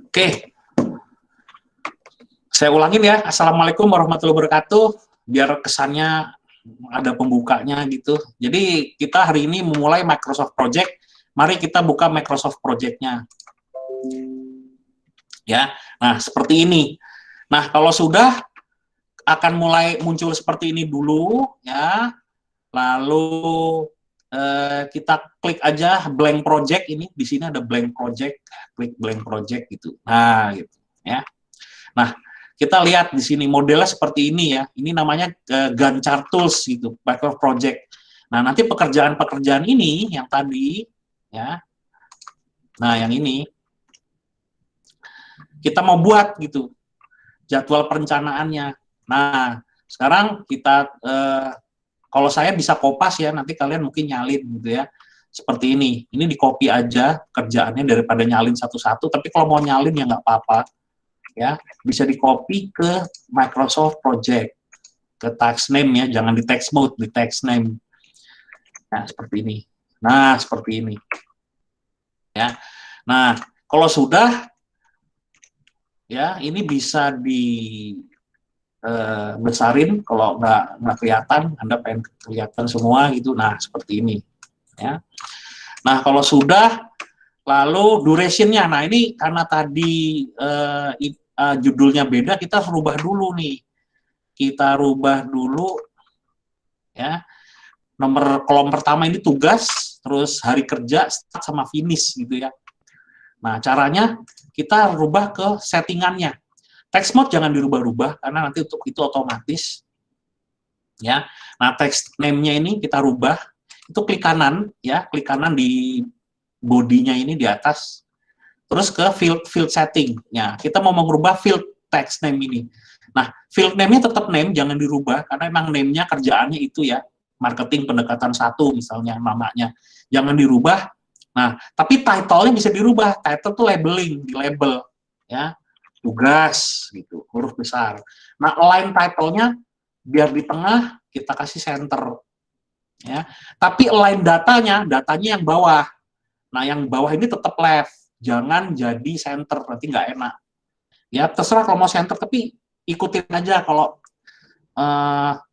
Oke, saya ulangin ya. Assalamualaikum warahmatullahi wabarakatuh. Biar kesannya ada pembukanya gitu. Jadi kita hari ini memulai Microsoft Project. Mari kita buka Microsoft Project-nya. Ya, nah seperti ini. Nah kalau sudah akan mulai muncul seperti ini dulu, ya. Lalu kita klik aja blank project ini. Di sini ada blank project, klik blank project gitu. Nah, gitu ya. Nah, kita lihat di sini modelnya seperti ini ya. Ini namanya Gantt chart tools gitu, Microsoft Project. Nah, nanti pekerjaan-pekerjaan ini yang tadi ya. Nah, yang ini kita mau buat gitu. Jadwal perencanaannya. Nah, sekarang kita kalau saya bisa kopas ya, nanti kalian mungkin nyalin gitu ya. Seperti ini. Ini di copy aja kerjaannya daripada nyalin satu-satu, tapi kalau mau nyalin ya nggak apa-apa. Ya, bisa di copy ke Microsoft Project, ke text name ya, jangan di text mode, di text name. Nah, seperti ini. Nah, seperti ini. Ya. Nah, kalau sudah ya, ini bisa di besarin kalau nggak kelihatan, Anda pengen kelihatan semua gitu. Nah, seperti ini. Ya. Nah, kalau sudah, lalu duration-nya. Nah, ini karena tadi judulnya beda, kita harus rubah dulu nih. Kita rubah dulu ya. Nomor kolom pertama ini tugas, terus hari kerja, start sama finish gitu ya. Nah, caranya kita rubah ke settingannya. Text mode jangan dirubah-rubah karena nanti untuk itu otomatis ya. Nah, text name-nya ini kita rubah. Itu klik kanan ya, klik kanan di bodinya ini di atas. Terus ke field setting. Ya, kita mau mengubah field text name ini. Nah, field name-nya tetap name, jangan dirubah karena emang name-nya kerjaannya itu ya. Marketing pendekatan 1 misalnya namanya. Jangan dirubah. Nah, tapi title-nya bisa dirubah. Title tuh labeling, di label ya. Tugas gitu, huruf besar. Nah, align title-nya biar di tengah kita kasih center ya. Tapi align datanya yang bawah. Nah, yang bawah ini tetap left, jangan jadi center, nanti nggak enak. Ya, terserah kalau mau center, tapi ikutin aja kalau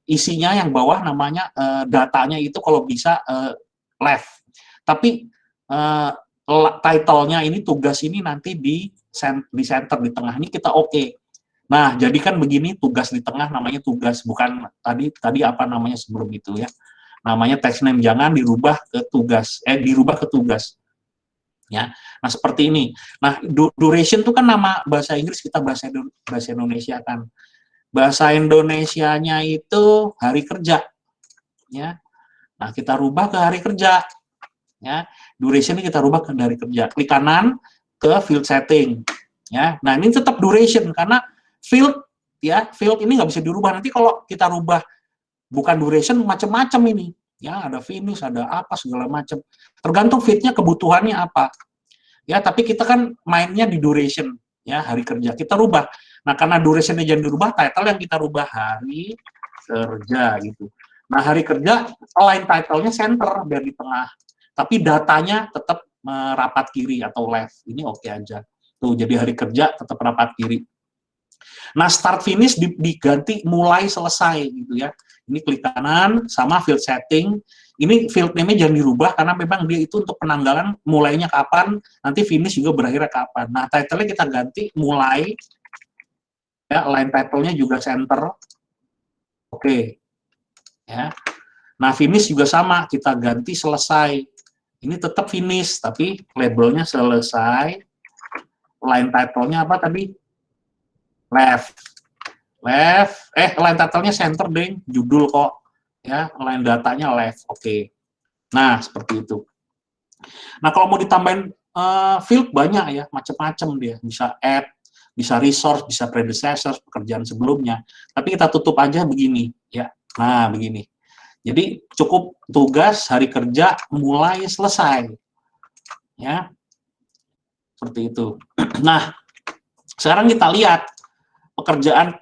isinya yang bawah namanya datanya itu kalau bisa left. Tapi title-nya ini, tugas ini nanti di center di tengah ini kita oke. Nah, jadi kan begini, tugas di tengah namanya tugas, bukan tadi apa namanya sebelum itu ya. Namanya text name, jangan dirubah ke tugas, dirubah ke tugas. Ya. Nah, seperti ini. Nah, duration itu kan nama bahasa Inggris, kita bahasa Indonesia kan. Bahasa Indonesianya itu hari kerja. Ya. Nah, kita rubah ke hari kerja. Ya, duration ini kita rubah ke hari kerja. Klik kanan ke field setting. Ya, nah ini tetap duration karena field ini nggak bisa dirubah. Nanti kalau kita rubah bukan duration, macam-macam ini. Ya, ada finish, ada apa segala macam. Tergantung fitnya kebutuhannya apa. Ya, tapi kita kan mainnya di duration. Ya, hari kerja kita rubah. Nah, karena durationnya jangan dirubah, title yang kita rubah hari kerja gitu. Nah, hari kerja align title-nya center biar di tengah. Tapi datanya tetap merapat kiri atau left. Ini oke aja. Tuh, jadi hari kerja tetap rapat kiri. Nah, start finish diganti mulai selesai gitu ya. Ini klik kanan sama field setting. Ini field name-nya jangan dirubah karena memang dia itu untuk penanggalan mulainya kapan, nanti finish juga berakhirnya kapan. Nah, title-nya kita ganti mulai. Ya, line title-nya juga center. Oke. Ya. Nah, finish juga sama, kita ganti selesai. Ini tetap finish, tapi labelnya selesai. Line title-nya apa tadi? Left. Line title-nya center, deng. Judul kok. Ya, line datanya left. Oke. Nah, seperti itu. Nah, kalau mau ditambahin field banyak ya, macam-macam dia. Bisa add, bisa resource, bisa predecessor, pekerjaan sebelumnya. Tapi kita tutup aja begini. Ya. Nah, begini. Jadi cukup tugas hari kerja mulai selesai, ya seperti itu. Nah, sekarang kita lihat pekerjaan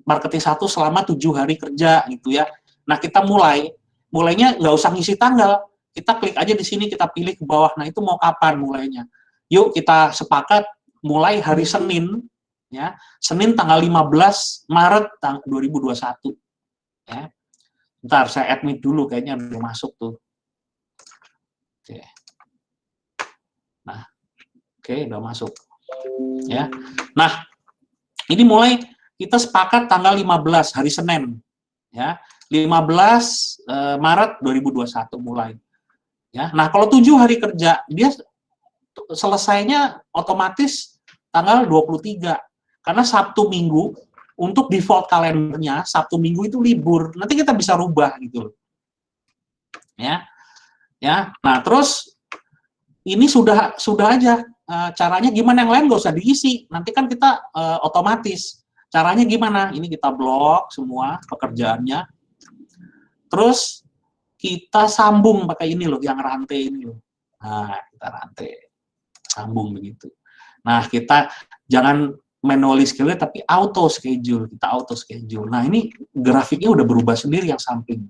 marketing 1 selama 7 hari kerja gitu ya. Nah, kita mulainya nggak usah ngisi tanggal, kita klik aja di sini, kita pilih ke bawah. Nah, itu mau kapan mulainya? Yuk kita sepakat mulai hari Senin, ya, Senin tanggal 15 Maret 2021. Ya. Bentar, saya admit dulu, kayaknya udah masuk tuh. Oke. Nah, oke, udah masuk. Ya. Nah, ini mulai kita sepakat tanggal 15 hari Senin. Ya. 15 Maret 2021 mulai. Ya. Nah, kalau 7 hari kerja, dia selesainya otomatis tanggal 23. Karena Sabtu Minggu, untuk default kalendernya, Sabtu Minggu itu libur. Nanti kita bisa rubah gitu loh. Ya. Ya. Nah, terus ini sudah aja. Caranya gimana, yang lain nggak usah diisi. Nanti kan kita otomatis. Caranya gimana? Ini kita blok semua pekerjaannya. Terus kita sambung pakai ini loh, yang rantai ini loh. Nah, kita rantai. Sambung begitu. Nah, kita jangan manually schedule, tapi auto schedule. Kita auto schedule. Nah, ini grafiknya udah berubah sendiri yang samping.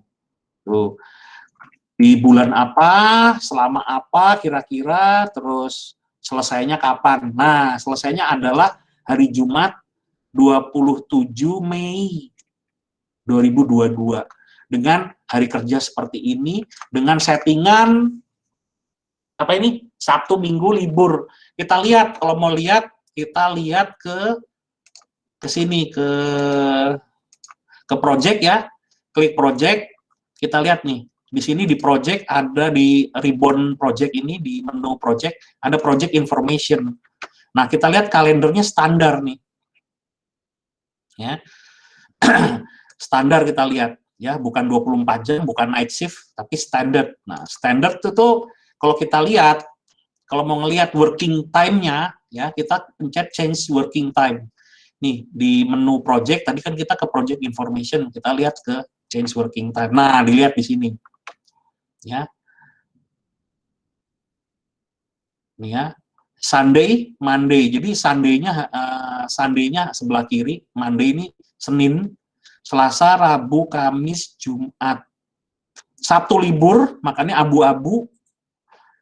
Tuh. Di bulan apa, selama apa kira-kira, terus selesainya kapan. Nah, selesainya adalah hari Jumat 27 Mei 2022. Dengan hari kerja seperti ini, dengan settingan apa ini? Sabtu Minggu libur. Kita lihat, kalau mau lihat, kita lihat ke sini, ke project ya. Klik project, kita lihat nih. Di sini di project, ada di ribbon project ini, di menu project, ada project information. Nah, kita lihat kalendernya standar nih. Ya. Standar kita lihat, ya, bukan 24 jam, bukan night shift, tapi standard. Nah, standard itu tuh, kalau kita lihat, kalau mau ngelihat working time-nya, ya, kita pencet change working time. Nih, di menu project, tadi kan kita ke project information, kita lihat ke change working time. Nah, dilihat di sini. Ya. Ini ya. Sunday, Monday. Jadi Sunday-nya sebelah kiri, Monday ini Senin, Selasa, Rabu, Kamis, Jumat. Sabtu libur, makanya abu-abu.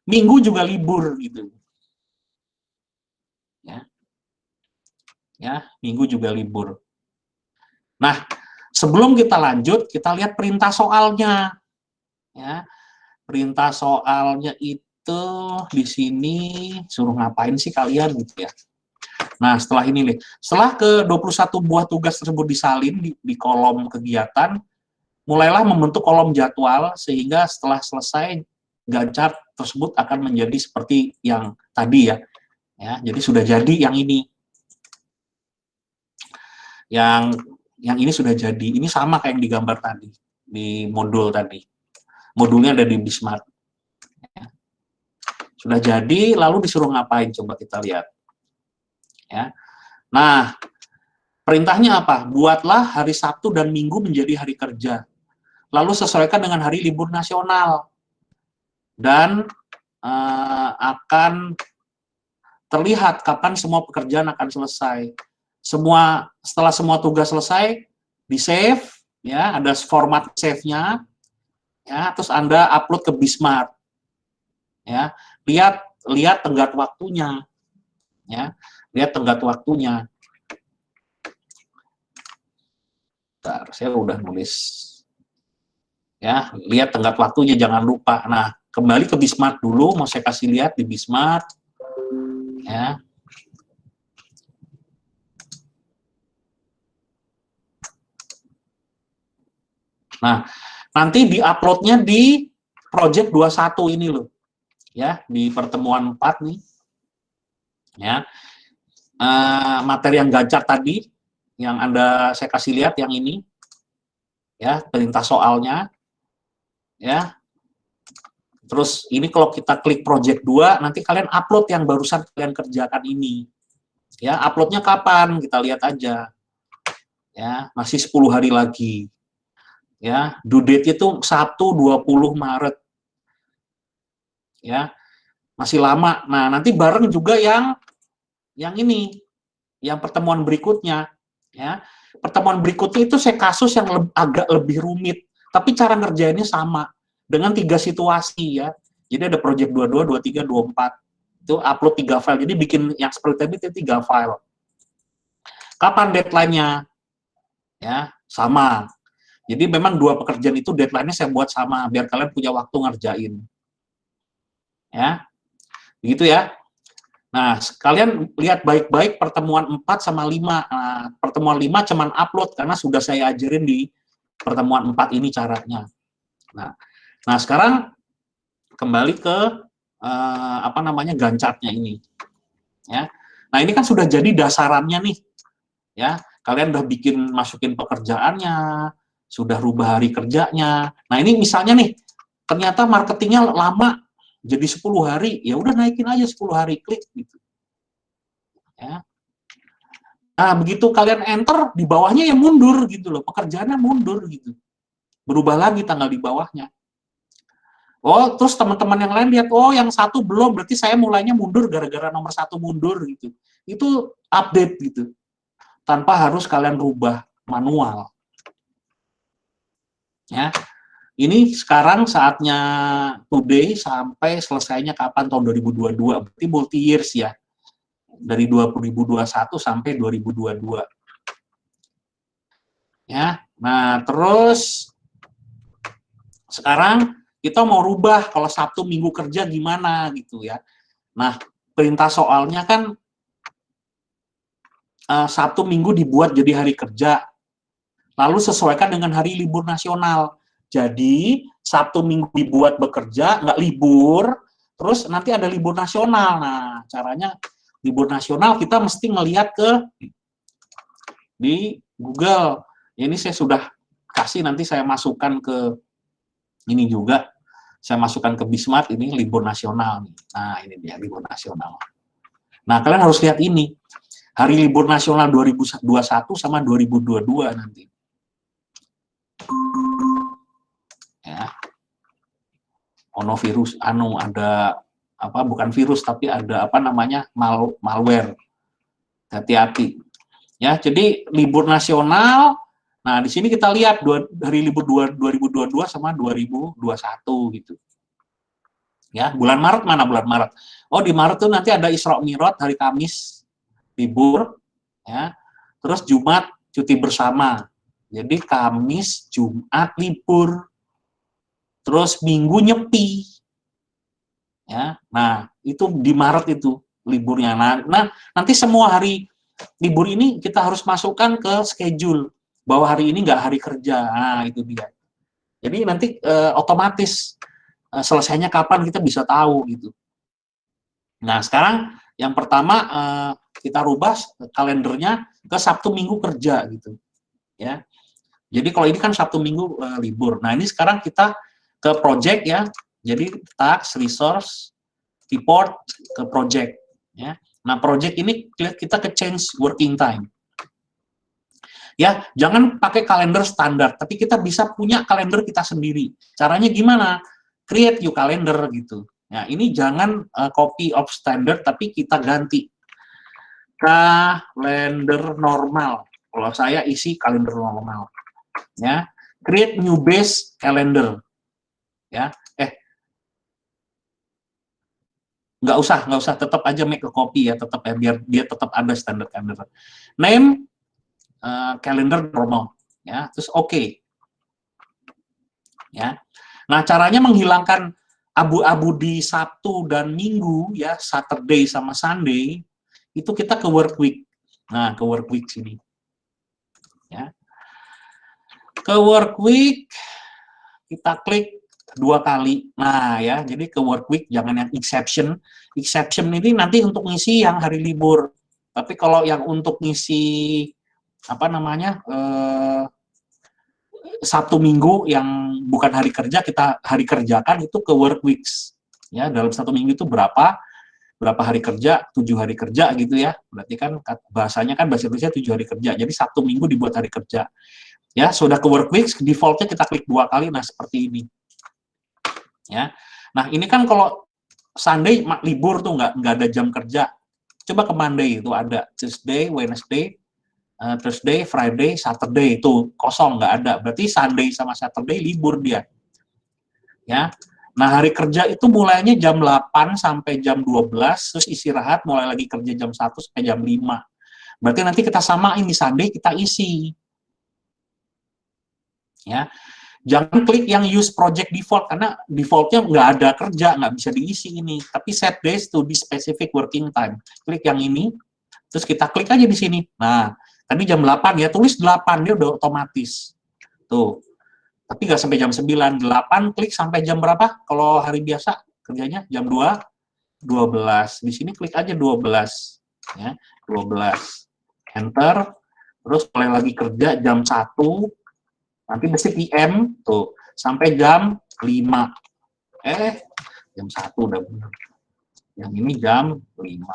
Minggu juga libur gitu. Ya. Ya, Minggu juga libur. Nah, sebelum kita lanjut, kita lihat perintah soalnya. Ya. Perintah soalnya itu di sini suruh ngapain sih kalian gitu ya. Nah, setelah ini nih, setelah ke 21 buah tugas tersebut disalin di kolom kegiatan, mulailah membentuk kolom jadwal sehingga setelah selesai Gantt chart tersebut akan menjadi seperti yang tadi ya. Ya, jadi sudah jadi yang ini. Yang ini sudah jadi. Ini sama kayak yang digambar tadi di modul tadi. Modulnya ada di Bismart. Ya. Sudah jadi, lalu disuruh ngapain? Coba kita lihat. Ya. Nah, perintahnya apa? Buatlah hari Sabtu dan Minggu menjadi hari kerja. Lalu sesuaikan dengan hari libur nasional. Dan akan terlihat kapan semua pekerjaan akan selesai. Setelah semua tugas selesai, di-save, ya, ada format save-nya. Ya, terus Anda upload ke Bismart. Ya, lihat tenggat waktunya. Ya, lihat tenggat waktunya. Bentar, saya udah nulis. Ya, lihat tenggat waktunya, jangan lupa. Nah, kembali ke Bismart dulu, mau saya kasih lihat di Bismart. Ya. Nah, nanti di-uploadnya di project 21 ini loh. Ya, di pertemuan 4 nih. Ya. Materi yang Gantt chart tadi, yang saya kasih lihat yang ini. Ya, perintah soalnya. Ya. Terus ini kalau kita klik project 2, nanti kalian upload yang barusan kalian kerjakan ini. Ya, uploadnya kapan? Kita lihat aja. Ya, masih 10 hari lagi. Ya, due date itu Sabtu 20 Maret. Ya. Masih lama. Nah, nanti bareng juga yang ini, yang pertemuan berikutnya. Ya. Pertemuan berikutnya itu saya kasus yang agak lebih rumit, tapi cara ngerjainnya sama. dengan 3 situasi ya. Jadi ada project 22, 23, 24. Itu upload 3 file. Jadi bikin yang seperti tadi itu 3 file. Kapan deadline-nya? Ya, sama. Jadi memang 2 pekerjaan itu deadline-nya saya buat sama biar kalian punya waktu ngerjain. Ya. Begitu ya. Nah, kalian lihat baik-baik pertemuan 4 sama 5. Nah, pertemuan 5 cuman upload karena sudah saya ajarin di pertemuan 4 ini caranya. Nah sekarang kembali ke apa namanya Gantt-nya ini. Ya. Nah, ini kan sudah jadi dasarannya nih. Ya, kalian udah masukin pekerjaannya, sudah rubah hari kerjanya. Nah, ini misalnya nih, ternyata marketingnya lama, jadi 10 hari, ya udah naikin aja 10 hari, klik gitu. Ya. Nah, begitu kalian enter, di bawahnya ya mundur gitu loh, pekerjaannya mundur gitu. Berubah lagi tanggal di bawahnya. Oh, terus teman-teman yang lain lihat, oh yang satu belum, berarti saya mulainya mundur gara-gara nomor 1 mundur gitu. Itu update gitu. Tanpa harus kalian rubah manual. Ya. Ini sekarang saatnya today sampai selesainya kapan tahun 2022. Berarti multi years ya. Dari 2021 sampai 2022. Ya. Nah, terus sekarang kita mau rubah kalau Sabtu Minggu kerja gimana gitu ya. Nah, perintah soalnya kan Sabtu Minggu dibuat jadi hari kerja. Lalu sesuaikan dengan hari libur nasional. Jadi, Sabtu Minggu dibuat bekerja, nggak libur, terus nanti ada libur nasional. Nah, caranya libur nasional kita mesti ngelihat di Google. Ini saya sudah kasih, nanti saya masukkan ke ini juga. Saya masukkan ke Bismart, ini libur nasional. Nah, ini dia libur nasional. Nah, kalian harus lihat ini. Hari libur nasional 2021 sama 2022 nanti. Ya. Ono virus, ada apa, bukan virus, tapi ada apa namanya, malware. Hati-hati. Ya, jadi libur nasional, nah di sini kita lihat hari libur 2022 sama 2021 gitu. Ya, bulan Maret mana bulan Maret? Oh, di Maret tuh nanti ada Isra Mi'raj, hari Kamis libur, ya. Terus Jumat cuti bersama. Jadi Kamis, Jumat libur. Terus Minggu nyepi. Ya. Nah, itu di Maret itu liburnya. Nah, nanti semua hari libur ini kita harus masukkan ke schedule bahwa hari ini nggak hari kerja. Nah, itu dia. Jadi nanti otomatis selesainya kapan kita bisa tahu gitu. Nah, sekarang yang pertama kita rubah kalendernya ke Sabtu Minggu kerja gitu. Ya. Jadi kalau ini kan Sabtu Minggu libur. Nah, ini sekarang kita ke project ya. Jadi task, resource, report ke project ya. Nah, project ini kita ke change working time. Ya, jangan pakai kalender standar, tapi kita bisa punya kalender kita sendiri. Caranya gimana? Create your calendar gitu. Nah, ini jangan copy of standard, tapi kita ganti. Kalender normal. Kalau saya isi kalender normal. Ya, create new base calendar. Ya, nggak usah, tetap aja make a copy ya, tetap ya, biar dia tetap ada standar calendar. Name calendar normal, ya, terus oke. Ya. Nah, caranya menghilangkan abu-abu di Sabtu dan Minggu ya, Saturday sama Sunday, itu kita ke work week. Nah, ke work week sini. Ya. Ke work week kita klik 2 kali. Nah, ya, jadi ke work week jangan yang exception. Exception ini nanti untuk ngisi yang hari libur. Tapi kalau yang untuk ngisi apa namanya? Sabtu Minggu yang bukan hari kerja kita hari kerjakan itu ke work weeks. Ya, dalam 1 minggu itu berapa hari kerja, 7 hari kerja gitu ya. Berarti kan bahasanya kan bahasa Indonesia 7 hari kerja. Jadi Sabtu Minggu dibuat hari kerja. Ya, sudah ke work weeks, defaultnya kita klik 2 kali, nah seperti ini. Ya. Nah, ini kan kalau Sunday libur tuh nggak ada jam kerja. Coba ke Monday itu ada Tuesday, Wednesday, Thursday, Friday, Saturday itu kosong nggak ada. Berarti Sunday sama Saturday libur dia. Ya. Nah, hari kerja itu mulainya jam 8 sampai jam 12, terus istirahat mulai lagi kerja jam 1 sampai jam 5. Berarti nanti kita samain di Sunday kita isi. Ya. Jangan klik yang use project default, karena defaultnya nggak ada kerja, nggak bisa diisi ini. Tapi set days to be specific working time. Klik yang ini, terus kita klik aja di sini. Nah, tadi jam 8 ya, tulis 8, dia udah otomatis. Tuh. Tapi nggak sampai jam 9, 8 klik sampai jam berapa? Kalau hari biasa kerjanya jam 2, 12. Di sini klik aja 12. Ya, 12. Enter, terus mulai lagi kerja jam 1, nanti mesti PM, tuh, sampai jam 5. Jam 1 udah bener. Yang ini jam 5.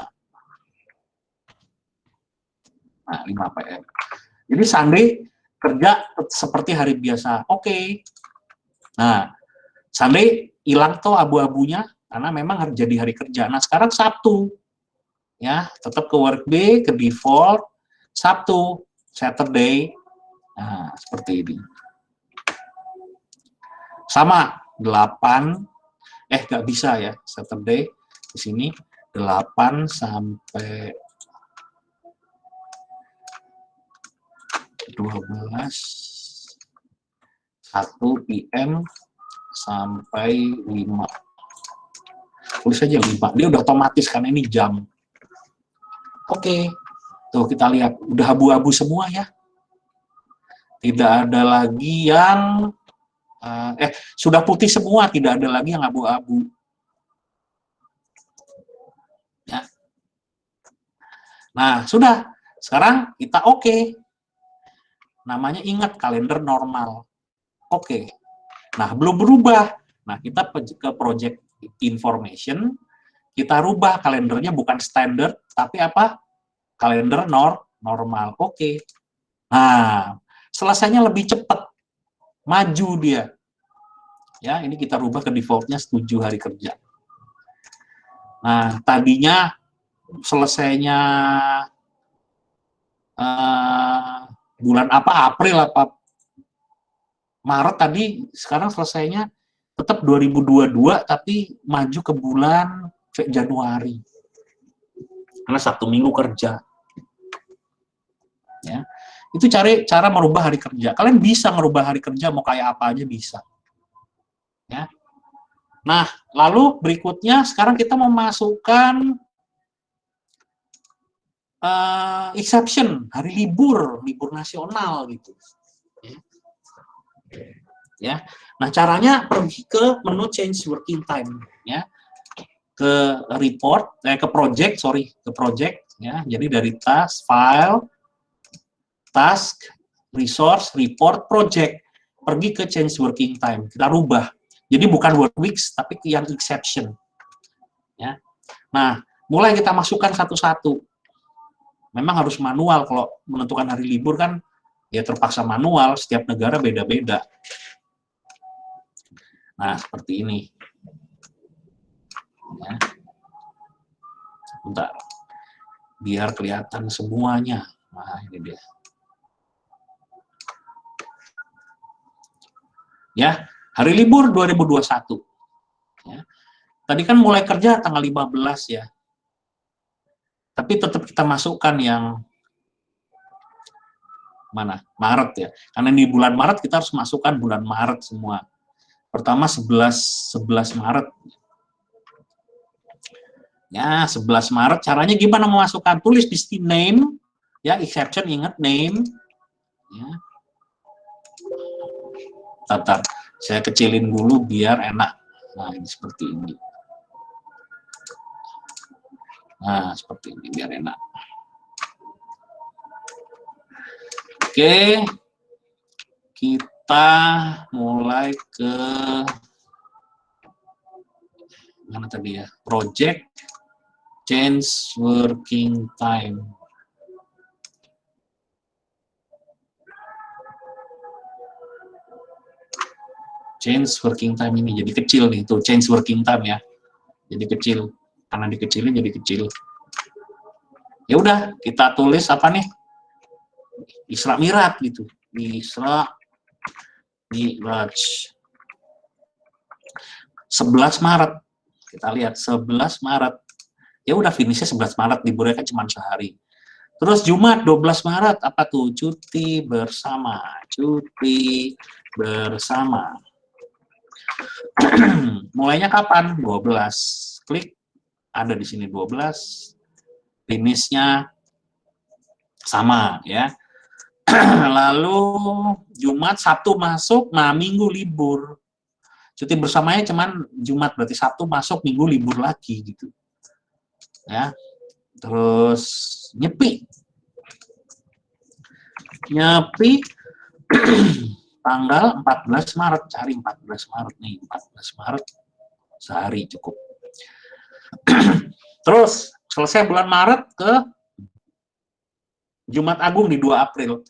Nah, 5 PM. Jadi Sunday kerja seperti hari biasa. Oke. Nah, Sunday hilang tuh abu-abunya karena memang harus jadi hari kerja. Nah, sekarang Sabtu. Ya, tetap ke workday, ke default. Sabtu, Saturday. Nah, seperti ini. Sama, 8. Nggak bisa ya, Saturday. Di sini 8 sampai 12, 1 PM sampai 5. Tulis aja 5. Dia udah otomatis karena ini jam. Oke. Tuh kita lihat udah abu-abu semua ya. Tidak ada lagi yang sudah putih semua, tidak ada lagi yang abu-abu. Ya. Nah, sudah. Sekarang kita oke. Namanya ingat kalender normal. Oke. Nah, belum berubah. Nah, kita ke project information, kita rubah kalendernya bukan standard, tapi apa? Kalender normal. Oke. Nah, selesainya lebih cepat. Maju dia. Ya, ini kita rubah ke defaultnya 7 hari kerja. Nah, tadinya selesainya bulan apa? April apa? Maret tadi, sekarang selesainya tetap 2022, tapi maju ke bulan Januari. Karena Sabtu Minggu kerja. Ya. Itu cara merubah hari kerja. Kalian bisa merubah hari kerja, mau kayak apa aja bisa. Ya. Nah, lalu berikutnya sekarang kita memasukkan exception, hari libur nasional gitu. Ya. Nah, caranya pergi ke menu change working time ya. Ke report, ke project ya. Jadi dari task, file, task, resource, report, project, pergi ke change working time. Kita rubah. Jadi bukan work weeks tapi yang exception. Ya. Nah, mulai kita masukkan satu-satu. Memang harus manual kalau menentukan hari libur kan ya terpaksa manual, setiap negara beda-beda. Nah, seperti ini. Ya. Bentar. Biar kelihatan semuanya. Nah, ini dia. Ya, hari libur 2021. Ya. Tadi kan mulai kerja tanggal 15 ya. Tapi tetap kita masukkan yang mana? Maret ya. Karena di bulan Maret kita harus masukkan bulan Maret semua. Pertama 11 Maret. Ya, 11 Maret caranya gimana memasukkan? Tulis di sini name, ya, exception ingat name. Ya. Tatar. Saya kecilin dulu biar enak. Nah, ini seperti ini. Nah, seperti ini biar enak. Oke. Kita mulai ke mana tadi ya? Project change working time. Change working time ini jadi kecil nih, tuh change working time ya. Jadi kecil. Karena dikecilin jadi kecil. Ya udah, kita tulis apa nih? Isra Mi'raj gitu. Isra Mi'raj. 11 Maret. Kita lihat 11 Maret. Ya udah finishnya 11 Maret, liburnya kan cuma sehari. Terus Jumat 12 Maret, apa tuh? Cuti bersama. Cuti bersama. Mulainya kapan? 12. Klik, ada di sini 12. Finishnya sama ya. Lalu Jumat, Sabtu masuk, nah Minggu libur. Cuti bersamanya cuman Jumat, berarti Sabtu masuk, Minggu libur lagi gitu. Ya. Terus nyepi. Nyepi tanggal 14 Maret, cari 14 Maret nih, 14 Maret sehari cukup. Terus selesai bulan Maret ke Jumat Agung di 2 April.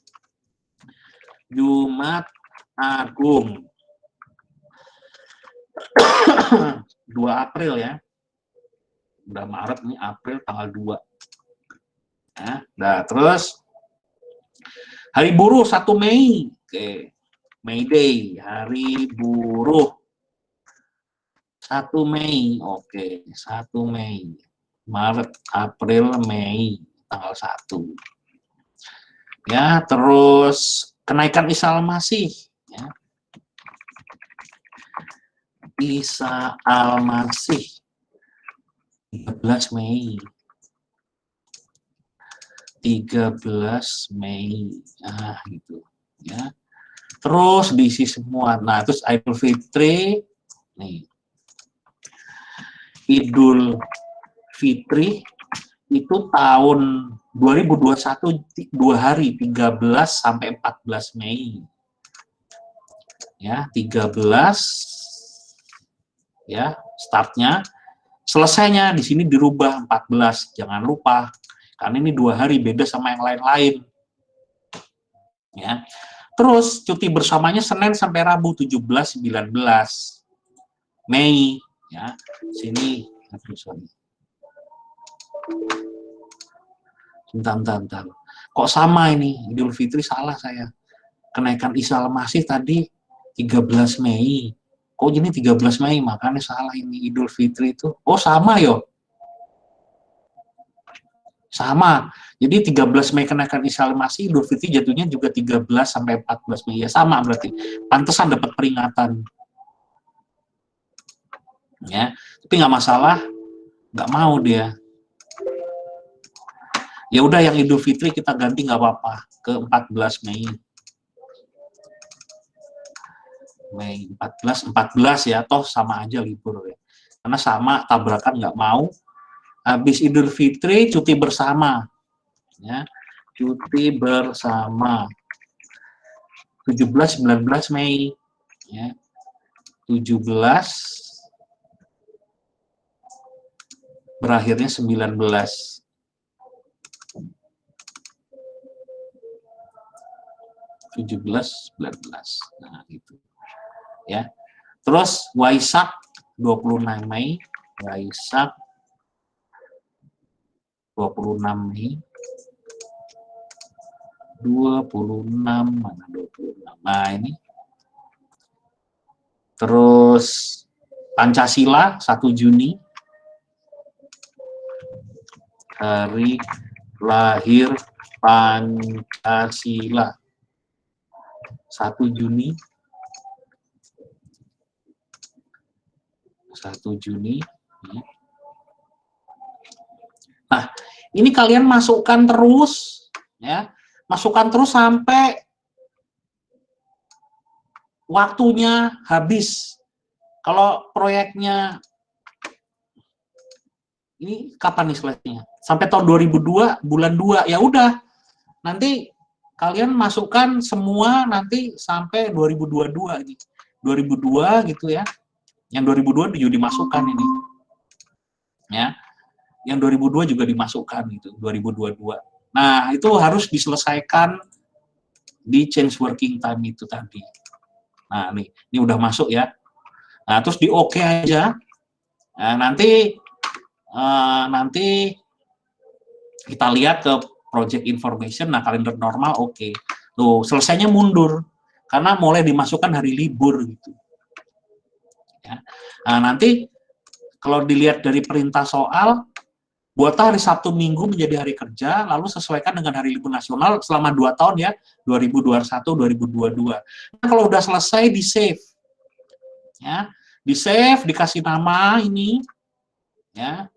Jumat Agung 2 April ya. Udah Maret nih, April tanggal 2. Ya, nah, terus Hari Buruh 1 Mei. Oke. May Day, Hari Buruh 1 Mei. Oke, 1 Mei. Maret, April, Mei tanggal 1. Ya, terus kenaikan Isa Al-Masih ya. Isa Al-Masih 13 Mei. 13 Mei. Ah, gitu ya. Terus diisi semua. Nah, terus Idul Fitri nih. Idul Fitri itu tahun 2021 2 hari, 13 sampai 14 Mei. Ya, 13 ya, startnya. Selesainya di sini dirubah 14. Jangan lupa. Karena ini 2 hari, beda sama yang lain-lain. Ya. Terus cuti bersamanya Senin sampai Rabu 17 19 Mei ya. Sini bentar. Kok sama ini? Idul Fitri salah saya. Kenaikan Isa Al-Masih tadi 13 Mei. Kok ini 13 Mei? Makanya salah ini Idul Fitri itu. Oh, sama yo. Sama. Jadi 13 Mei kenaikan Isa Al-Masih, Idul Fitri jatuhnya juga 13 sampai 14 Mei. Ya sama berarti. Pantesan dapat peringatan. Ya, tapi nggak masalah. Nggak mau dia. Ya udah yang Idul Fitri kita ganti nggak apa-apa ke 14 Mei. Mei 14 ya, toh sama aja libur ya. Karena sama tabrakan nggak mau. Habis Idul Fitri cuti bersama. Ya, cuti bersama 17 19 Mei ya. 17 berakhirnya 19. 17 19. Nah, gitu. Ya. Terus Waisak 26 Mei, Waisak 26 Mei. 26 mana 26. Nah, ini. Terus Pancasila 1 Juni. Hari lahir Pancasila 1 Juni. 1 Juni. Nah, ini kalian masukkan terus ya. Masukkan terus sampai waktunya habis. Kalau proyeknya ini kapan nih slide-nya? Sampai tahun 2002 bulan 2 ya udah. Nanti kalian masukkan semua nanti sampai 2022 ini. 2002 gitu ya. Yang 2002 juga dimasukkan ini. Ya. Yang 2002 juga dimasukkan gitu, 2022. Nah, itu harus diselesaikan di change working time itu tadi. Nah, ini udah masuk ya. Nah, terus di oke aja. Nah, nanti kita lihat ke project information. Nah, kalender normal oke. Tuh, selesainya mundur karena mulai dimasukkan hari libur gitu. Ya. Nah, nanti kalau dilihat dari perintah soal, buatlah hari Sabtu Minggu menjadi hari kerja, lalu sesuaikan dengan hari libur nasional selama 2 tahun ya, 2021-2022. Nah, kalau udah selesai, di-save. Ya, di-save, dikasih nama ini, ya,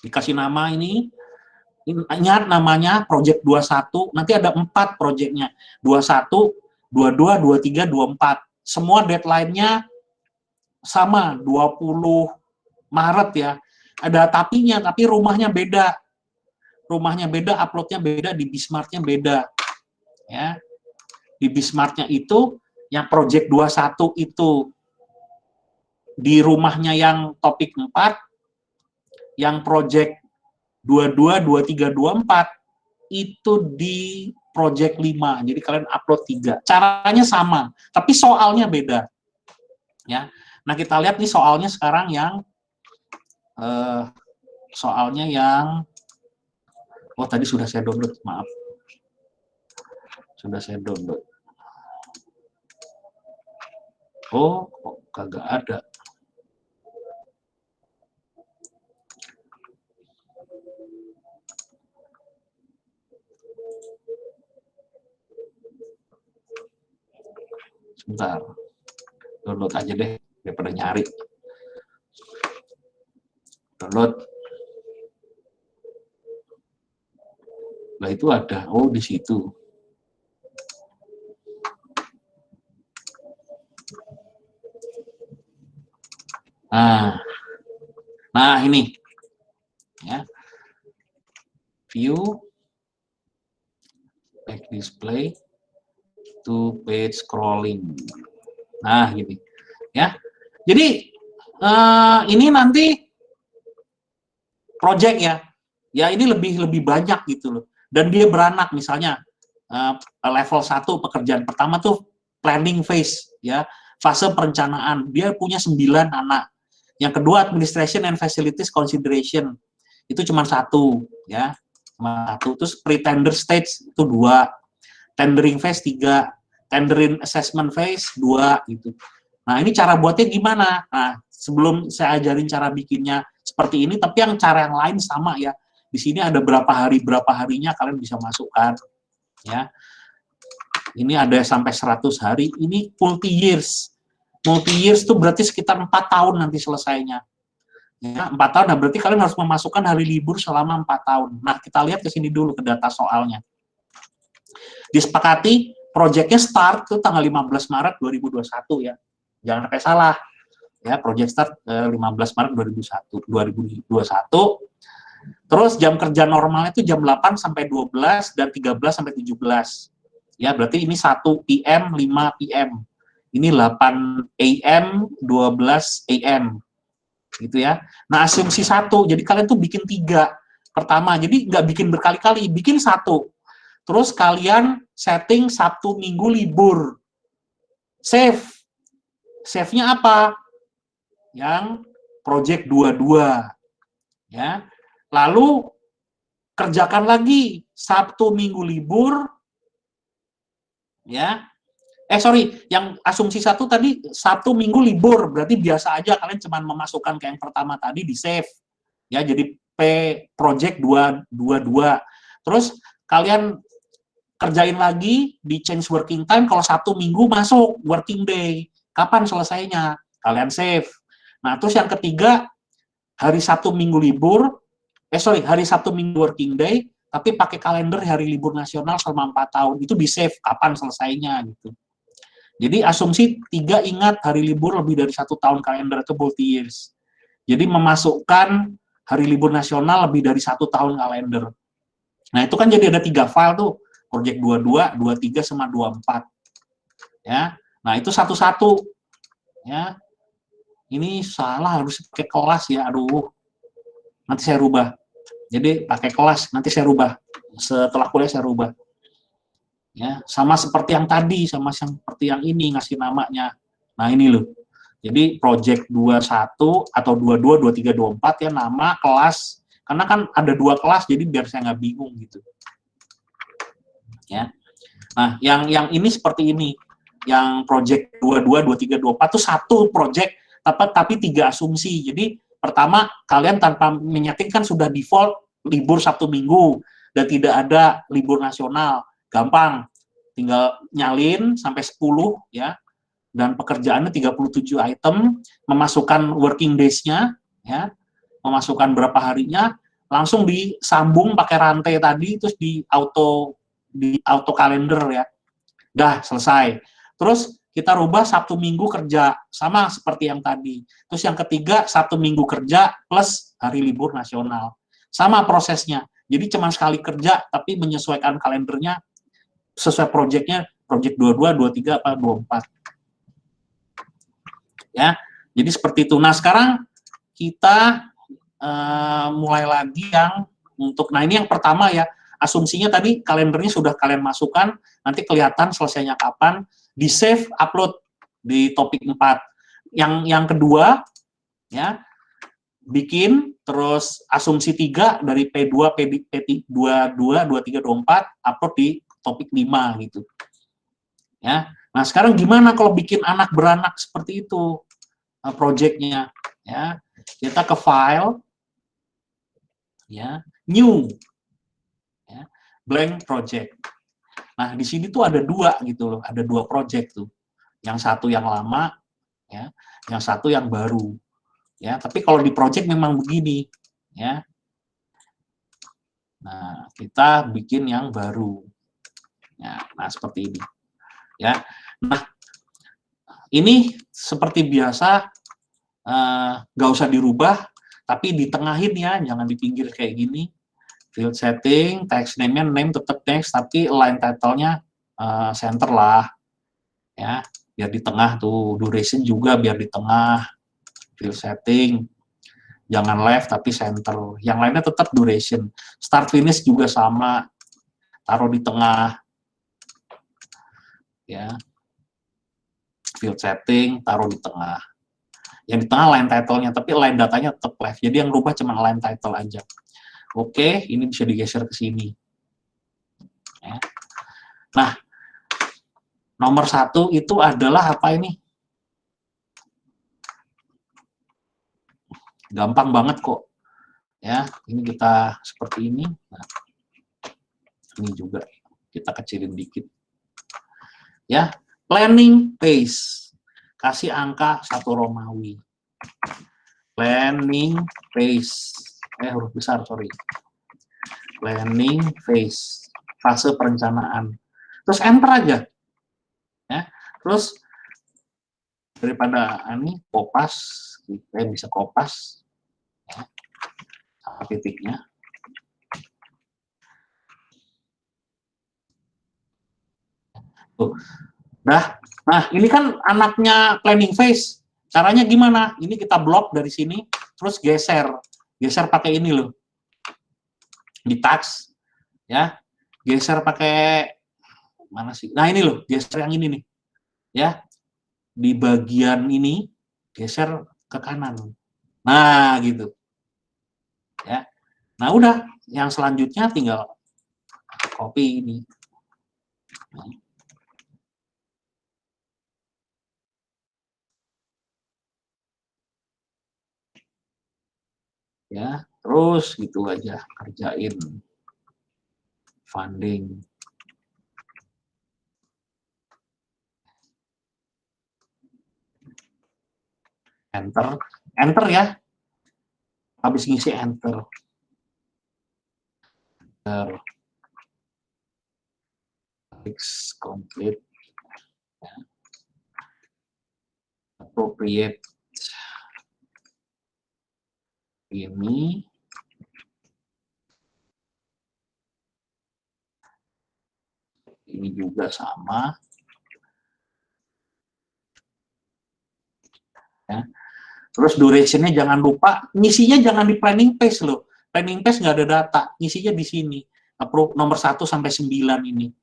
dikasih nama ini, ingat namanya Project 21, nanti ada 4 projectnya, 21, 22, 23, 24. Semua deadline-nya sama, 20 Maret ya. Ada tapinya, tapi rumahnya beda. Rumahnya beda, uploadnya beda, di Bismarck-nya beda. Ya. Di Bismarck-nya itu, yang Project 21 itu di rumahnya yang topik 4, yang Project 22, 23, 24 itu di Project 5. Jadi kalian upload 3. Caranya sama, tapi soalnya beda. Ya. Nah, kita lihat nih soalnya sekarang yang oh tadi sudah saya download, maaf. Sudah saya download. Oh, kok kagak ada. Sebentar. Download aja deh, daripada nyari. Download. Nah, itu ada. Oh, di situ. Nah ini. Ya. View, back display, to page scrolling. Nah, gini. Ya. Jadi, ini nanti project ya. Ya, ini lebih banyak gitu loh. Dan dia beranak, misalnya level 1 pekerjaan pertama tuh planning phase ya, fase perencanaan. Dia punya 9 anak. Yang kedua administration and facilities consideration. Itu cuma 1 ya. Cuma 1. Terus pre-tender stage itu 2. Tendering phase 3. Tendering assessment phase 2 gitu. Nah, ini cara buatnya gimana? Nah, sebelum saya ajarin cara bikinnya seperti ini, tapi yang cara yang lain sama ya. Di sini ada berapa harinya kalian bisa masukkan ya. Ini ada sampai 100 hari, ini multi years. Multi years itu berarti sekitar 4 tahun nanti selesainya. Ya, 4 tahun, nah berarti kalian harus memasukkan hari libur selama 4 tahun. Nah, kita lihat ke sini dulu ke data soalnya. Disepakati proyeknya start itu tanggal 15 Maret 2021 ya. Jangan sampai salah. Ya, project start 15 Maret 2021. Terus jam kerja normalnya itu jam 8 sampai 12 dan 13 sampai 17. Ya, berarti ini 1 PM, 5 PM. Ini 8 AM, 12 AM. Gitu ya. Nah, asumsi 1. Jadi kalian tuh bikin 3. Pertama, jadi nggak bikin berkali-kali, bikin 1. Terus kalian setting Sabtu Minggu libur. Save. Save-nya apa? Yang project 22. Ya. Lalu kerjakan lagi Sabtu Minggu libur. Ya. Yang asumsi 1 tadi Sabtu Minggu libur, berarti biasa aja kalian cuma memasukkan ke yang pertama tadi di save. Ya, jadi P project 222. Terus kalian kerjain lagi di change working time, kalau Sabtu Minggu masuk working day. Kapan selesainya? Kalian save. Nah, terus yang ketiga, hari Sabtu Minggu libur, hari Sabtu Minggu working day, tapi pakai kalender hari libur nasional selama 4 tahun. Itu di save kapan selesainya gitu. Jadi asumsi 3, ingat hari libur lebih dari 1 tahun kalender itu multi years. Jadi memasukkan hari libur nasional lebih dari 1 tahun kalender. Nah, itu kan jadi ada 3 file tuh. Project 22, 23 sama 24. Ya. Nah, itu satu-satu. Ya. Ini salah, harus pakai kelas ya. Aduh. Nanti saya rubah. Jadi pakai kelas, nanti saya rubah. Setelah kuliah saya rubah. Ya, sama seperti yang tadi, sama seperti yang ini ngasih namanya. Nah, ini loh. Jadi project 21 atau 22, 23, 24 ya, nama, kelas. Karena kan ada 2 kelas, jadi biar saya nggak bingung gitu. Ya. Nah, yang ini seperti ini. yang project 22, 23, 24 itu satu project tapi 3 asumsi. Jadi pertama, kalian tanpa menyeting kan sudah default libur Sabtu Minggu dan tidak ada libur nasional. Gampang, tinggal nyalin sampai 10 ya. Dan pekerjaannya 37 item, memasukkan working days-nya ya, memasukkan berapa harinya, langsung disambung pakai rantai tadi, terus di auto kalender ya. Dah selesai. Terus kita rubah Sabtu Minggu kerja, sama seperti yang tadi. Terus yang ketiga, Sabtu Minggu kerja plus hari libur nasional. Sama prosesnya. Jadi cuma sekali kerja, tapi menyesuaikan kalendernya sesuai project-nya, project 22, 23, apa 24. Ya, jadi seperti itu. Nah, sekarang kita mulai lagi yang untuk, nah ini yang pertama ya, asumsinya tadi kalendernya sudah kalian masukkan, nanti kelihatan selesainya kapan, di save, upload di topik 4. Yang kedua, ya, bikin, terus asumsi 3 dari P2, P22, 23, 24, upload di topik 5 gitu. Ya. Nah, sekarang gimana kalau bikin anak beranak seperti itu project-nya? Ya, kita ke file, ya, new, ya, blank project. Nah, di sini tuh ada 2 gitu loh, ada 2 project tuh. Yang satu yang lama, ya, yang satu yang baru. Ya, tapi kalau di project memang begini, ya. Nah, kita bikin yang baru. Ya, nah seperti ini. Ya. Nah, ini seperti biasa, nggak usah dirubah, tapi ditengahin ya, jangan di pinggir kayak gini. Field setting, text name-nya name tetap text, tapi line title-nya center lah. Ya, biar di tengah tuh. Duration juga biar di tengah. Field setting, jangan left tapi center. Yang lainnya tetap duration. Start finish juga sama, taruh di tengah. Ya. Field setting, taruh di tengah. Yang di tengah line title-nya, tapi line datanya tetap left. Jadi yang rubah cuma line title aja. Oke, ini bisa digeser ke sini. Ya. Nah, nomor 1 itu adalah apa ini? Gampang banget kok. Ya, ini kita seperti ini. Nah, ini juga kita kecilin dikit. Ya, planning phase. Kasih angka 1 Romawi. Planning phase. Huruf besar, sorry. Planning phase. Fase perencanaan. Terus enter aja. Ya, terus daripada ini kopas, kita bisa kopas. Ya, sama titiknya. Tuh. Nah, ini kan anaknya planning phase. Caranya gimana? Ini kita blok dari sini, terus geser. Geser pakai ini loh. Di touch, ya. Geser pakai, mana sih? Nah, ini loh, geser yang ini nih. Ya. Di bagian ini, geser ke kanan. Nah, gitu. Ya. Nah, udah. Yang selanjutnya tinggal copy ini. Nah. Ya, terus gitu aja kerjain funding. Enter, enter ya. Habis ngisi enter. Complete. Appropriate. Ini juga sama ya. Terus durationnya jangan lupa, ngisinya jangan di planning page loh. Planning page nggak ada data, ngisinya di sini. Nomor 1 sampai 9 ini.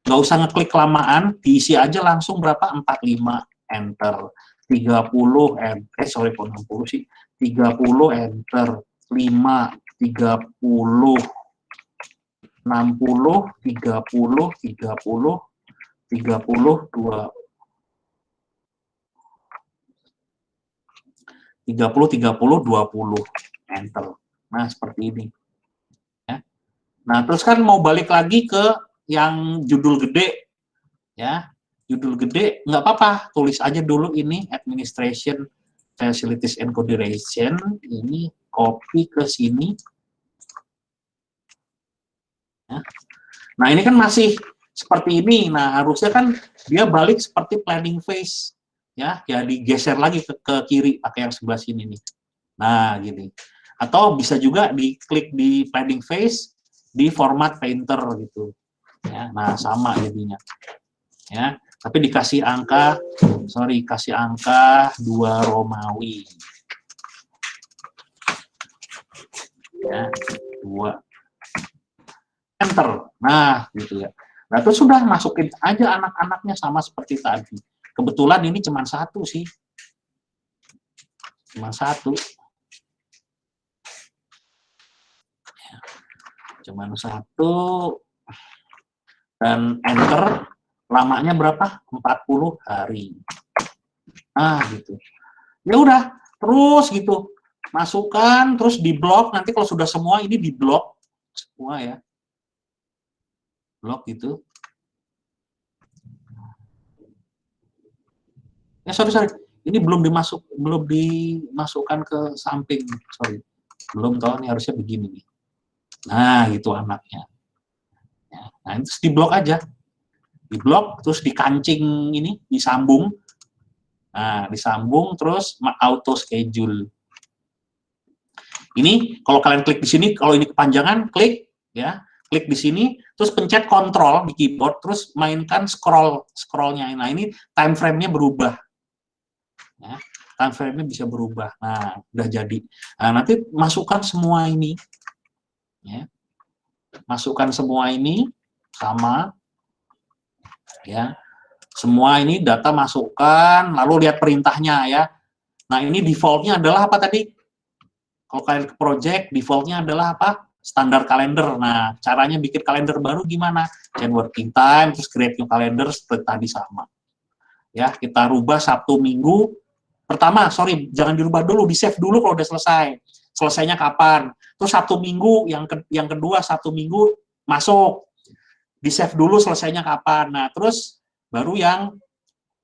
Nggak usah ngeklik kelamaan, diisi aja langsung berapa? 45, enter. 30, sorry, 60 sih. 30, enter. 5, 30, 60, 30, 30, 30, 2, 30, 30, 20. Enter. Nah, seperti ini. Ya. Nah, terus kan mau balik lagi ke yang judul gede, ya. Judul gede, nggak apa-apa, tulis aja dulu ini, Administration, Facilities and Coordination, ini copy ke sini. Ya. Nah, ini kan masih seperti ini. Nah, harusnya kan dia balik seperti planning phase. Ya digeser lagi ke kiri pakai yang sebelah sini nih. Nah, gini. Atau bisa juga diklik di planning phase di format painter gitu. Ya, nah sama jadinya. Ya, tapi dikasih angka, kasih angka 2 Romawi. Ya, 2. Enter. Nah, gitu ya. Nah, terus sudah masukin aja anak-anaknya sama seperti tadi. Kebetulan ini cuma 1 sih. Cuma 1. Cuma 1. Dan enter. Lamanya berapa? 40 hari. Nah, gitu. Ya udah, terus gitu. Masukkan, terus di blok. Nanti kalau sudah semua ini di blok. Semua ya. Blok gitu. Sorry. Ini belum dimasukkan ke samping. Sorry. Belum tahu nih harusnya begini nih. Nah, gitu anaknya. Ya, nah, terus di blok aja. Di blok, terus dikancing ini, disambung. Nah, disambung, terus auto schedule. Ini, kalau kalian klik di sini, kalau ini kepanjangan, klik, ya. Klik di sini, terus pencet kontrol di keyboard, terus mainkan scrollnya. Nah, ini time frame-nya berubah. Ya, time frame-nya bisa berubah. Nah, udah jadi. Nah, nanti masukkan semua ini. Ya. Masukkan semua ini, sama. Ya. Semua ini data masukkan, lalu lihat perintahnya ya. Nah, ini default-nya adalah apa tadi? Kalau kalian ke project, default-nya adalah apa? Standar kalender. Nah, caranya bikin kalender baru gimana? Change working time, terus create new calendar, seperti tadi sama. Ya, kita rubah Sabtu Minggu. Pertama, jangan dirubah dulu, di-save dulu kalau udah selesai. Selesainya kapan? Terus Sabtu Minggu, yang kedua Sabtu Minggu masuk. Di-save dulu selesainya kapan. Nah, terus baru yang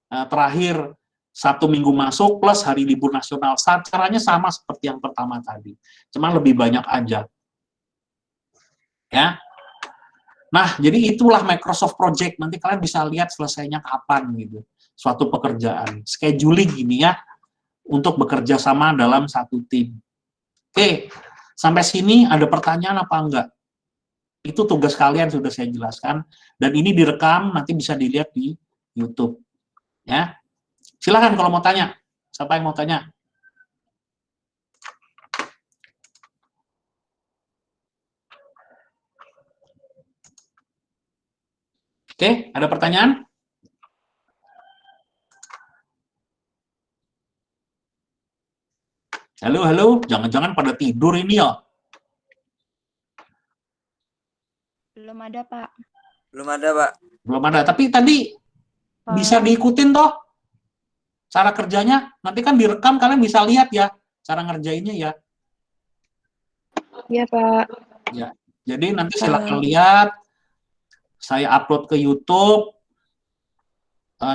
terakhir, Sabtu Minggu masuk plus hari libur nasional. Caranya sama seperti yang pertama tadi. Cuma lebih banyak aja. Ya. Nah, jadi itulah Microsoft Project. Nanti kalian bisa lihat selesainya kapan gitu. Suatu pekerjaan. Scheduling gini ya, untuk bekerja sama dalam satu tim. Oke, sampai sini ada pertanyaan apa enggak? Itu tugas kalian sudah saya jelaskan. Dan ini direkam, nanti bisa dilihat di YouTube. Ya. Silakan kalau mau tanya. Siapa yang mau tanya? Oke, ada pertanyaan? Halo, jangan-jangan pada tidur ini ya? Belum ada, Pak. Belum ada, tapi tadi bisa diikutin toh cara kerjanya. Nanti kan direkam, kalian bisa lihat ya cara ngerjainnya ya. Iya, Pak. Ya, jadi nanti silakan lihat. Saya upload ke YouTube.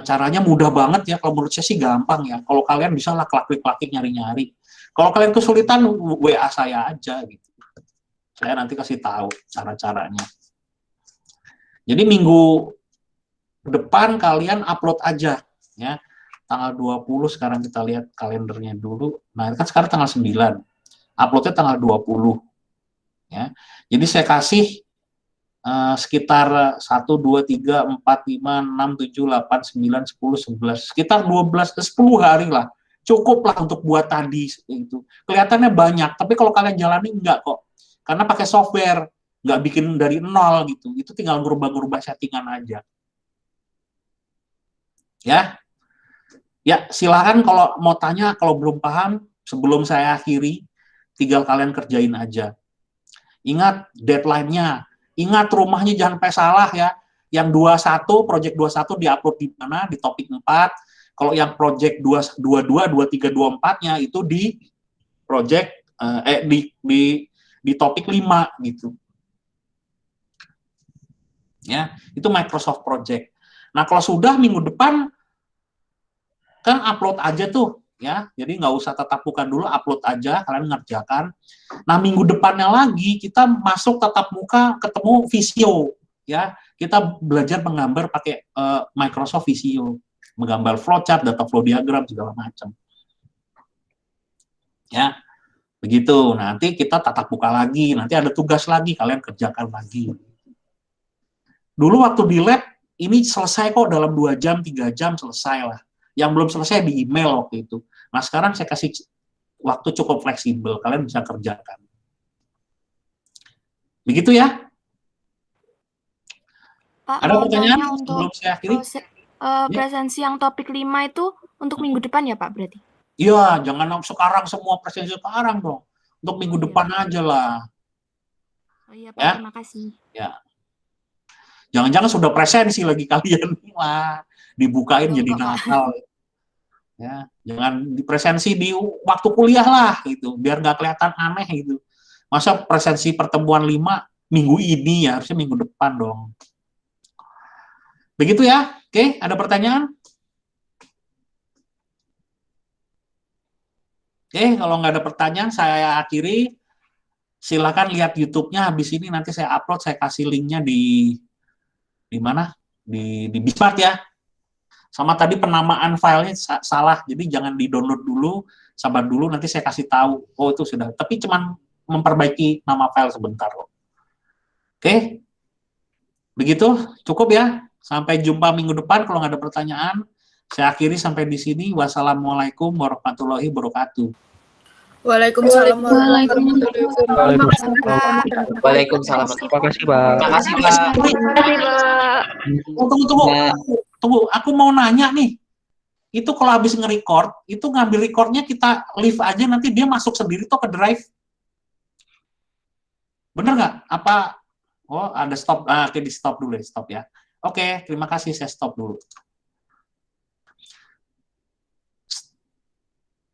Caranya mudah banget ya. Kalau menurut saya sih gampang ya. Kalau kalian bisa lah klik-klik nyari-nyari. Kalau kalian kesulitan, WA saya aja gitu. Saya nanti kasih tahu cara-caranya. Jadi minggu depan kalian upload aja ya. Tanggal 20 sekarang kita lihat kalendernya dulu. Nah, kan sekarang tanggal 9. Uploadnya tanggal 20. Ya. Jadi saya kasih sekitar 1, 2, 3, 4, 5, 6, 7, 8, 9, 10, 11. Sekitar 12 ke 10 hari lah. Cukup lah untuk buat tadi itu. Kelihatannya banyak, tapi kalau kalian jalani enggak kok. Karena pakai software, nggak bikin dari nol gitu. Itu tinggal ngubah-ngubah settingan aja. Ya. Ya, silakan kalau mau tanya, kalau belum paham, sebelum saya akhiri, tinggal kalian kerjain aja. Ingat deadline-nya. Ingat rumahnya jangan sampai salah ya. Yang 21, project 21 diupload di mana? Di topik 4. Kalau yang project 22, 23, 24-nya itu di project di topik 5 gitu. Ya, itu Microsoft Project. Nah, kalau sudah minggu depan kan upload aja tuh ya. Jadi nggak usah tatap muka dulu, upload aja, kalian ngerjakan. Nah, minggu depannya lagi kita masuk tatap muka, ketemu Visio ya. Kita belajar menggambar pakai Microsoft Visio, menggambar flowchart, data flow diagram segala macam. Ya. Begitu, nanti kita tatap muka lagi, nanti ada tugas lagi, kalian kerjakan lagi. Dulu waktu di lab, ini selesai kok dalam 2 jam, 3 jam selesai lah. Yang belum selesai di email waktu itu. Nah sekarang saya kasih waktu cukup fleksibel, kalian bisa kerjakan. Begitu ya? Pak, Ada mau pertanyaan tanya untuk sebelum saya akhiri? presensi yang topik 5 itu untuk minggu depan ya Pak berarti? Iya, jangan sekarang semua presensi sekarang dong. Untuk minggu depan aja lah. Oh iya Pak, Ya? terima kasih. Ya. Jangan-jangan sudah presensi lagi kalian. Wah, dibukain jadi nakal. Ya, jangan dipresensi di waktu kuliah lah gitu, biar nggak kelihatan aneh gitu. Masa presensi pertemuan 5 minggu ini ya, harusnya minggu depan dong. Begitu ya? Oke, ada pertanyaan? Oke, kalau nggak ada pertanyaan, saya akhiri. Silakan lihat YouTube-nya habis ini, nanti saya upload, saya kasih linknya di mana? Di Bismart ya. Sama tadi penamaan filenya salah, jadi jangan di-download dulu, sabar dulu, nanti saya kasih tahu. Oh, itu sudah. Tapi cuman memperbaiki nama file sebentar. Oke? Begitu, cukup ya. Sampai jumpa minggu depan kalau nggak ada pertanyaan. Saya akhiri sampai di sini. Wassalamualaikum warahmatullahi wabarakatuh. Waalaikumsalam warahmatullahi Waalaikumsalam. Waalaikumsalam. Terima kasih, Pak. Terima kasih, Pak. Tunggu. Aku mau nanya nih. Itu kalau habis nge-record, itu ngambil recordnya kita leave aja, nanti dia masuk sendiri tuh ke drive. Bener nggak? Apa? Oh, ada stop. Oke, di stop dulu ya, stop ya. Oke, terima kasih, saya stop dulu.